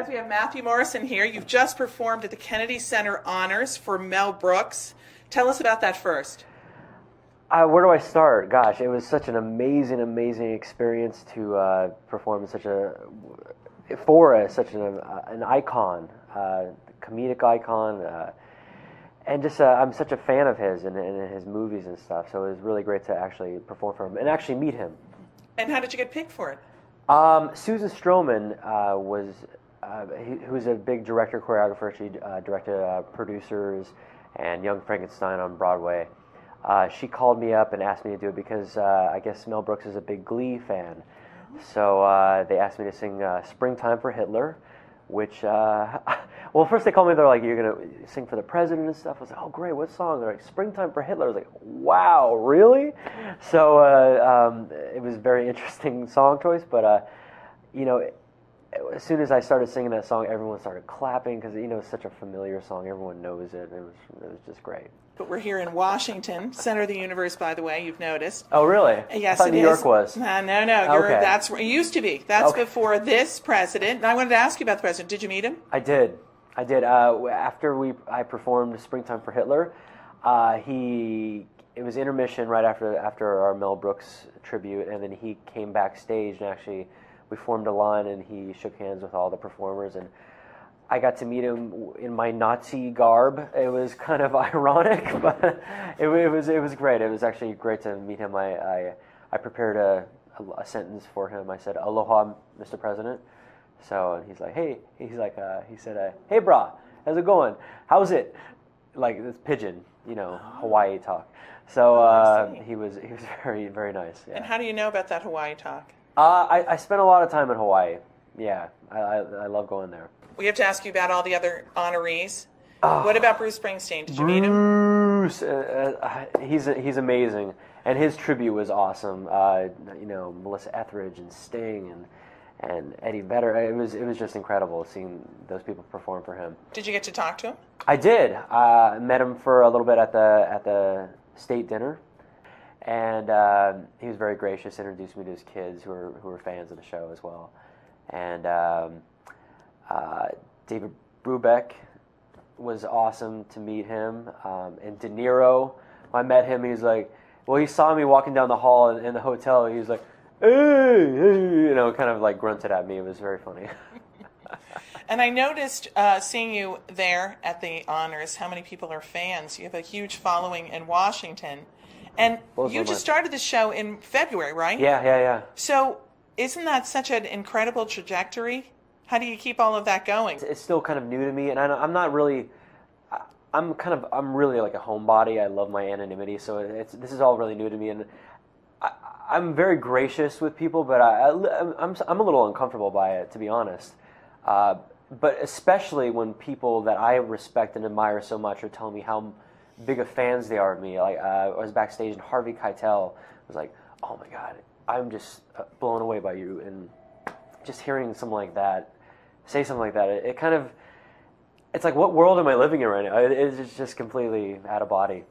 Because we have Matthew Morrison here. You've just performed at the Kennedy Center Honors for Mel Brooks. Tell us about that first. Where do I start? Gosh, it was such an amazing, amazing experience to perform such an icon, comedic icon, and just I'm such a fan of his and his movies and stuff. So it was really great to actually perform for him and actually meet him. And how did you get picked for it? Susan Stroman who's a big director, choreographer. She directed Producers and Young Frankenstein on Broadway. She called me up and asked me to do it because I guess Mel Brooks is a big Glee fan. So they asked me to sing Springtime for Hitler, which, well, first they called me, they're like, you're going to sing for the president and stuff. I was like, oh, great, what song? They're like, Springtime for Hitler. I was like, wow, really? So it was a very interesting song choice, but, you know, as soon as I started singing that song, everyone started clapping because, you know, it's such a familiar song. Everyone knows it. It was just great. But we're here in Washington, center of the universe, by the way, you've noticed. Oh, really? Yes, I thought New York was. No. Okay. That's where it used to be. That's before this president. And I wanted to ask you about the president. Did you meet him? I did. After I performed Springtime for Hitler, it was intermission right after our Mel Brooks tribute, and then he came backstage and actually we formed a line and he shook hands with all the performers, and I got to meet him in my Nazi garb. It was kind of ironic, but it was great. It was actually great to meet him. I prepared a sentence for him. I said, "Aloha, Mr. President." So and he's like, "Hey," he said, "Hey, brah, how's it going? How's it?" Like this pidgin, you know, Hawaii talk. So he was very, very nice. Yeah. And how do you know about that Hawaii talk? I spent a lot of time in Hawaii. Yeah, I love going there. We have to ask you about all the other honorees. What about Bruce Springsteen? Did you meet him? Bruce, he's amazing, and his tribute was awesome. You know, Melissa Etheridge and Sting and Eddie Vedder. It was just incredible seeing those people perform for him. Did you get to talk to him? I did. Met him for a little bit at the state dinner, and he was very gracious. Introduced me to his kids who were fans of the show as well, and. David Brubeck was awesome to meet him, and De Niro. I met him. He saw me walking down the hall in the hotel. He was like, "Hey, you know," kind of like grunted at me. It was very funny. And I noticed seeing you there at the honors, how many people are fans. You have a huge following in Washington, and you just started the show in February, right? Yeah. So isn't that such an incredible trajectory? How do you keep all of that going? It's still kind of new to me, and I'm not really. I'm really like a homebody. I love my anonymity, so this is all really new to me, and I'm very gracious with people, but I'm a little uncomfortable by it, to be honest. But especially when people that I respect and admire so much are telling me how big of fans they are of me. Like I was backstage, and Harvey Keitel was like, "Oh my God, I'm just blown away by you," and just hearing something like that. Say something like that, it's like, what world am I living in right now? It's just completely out of body.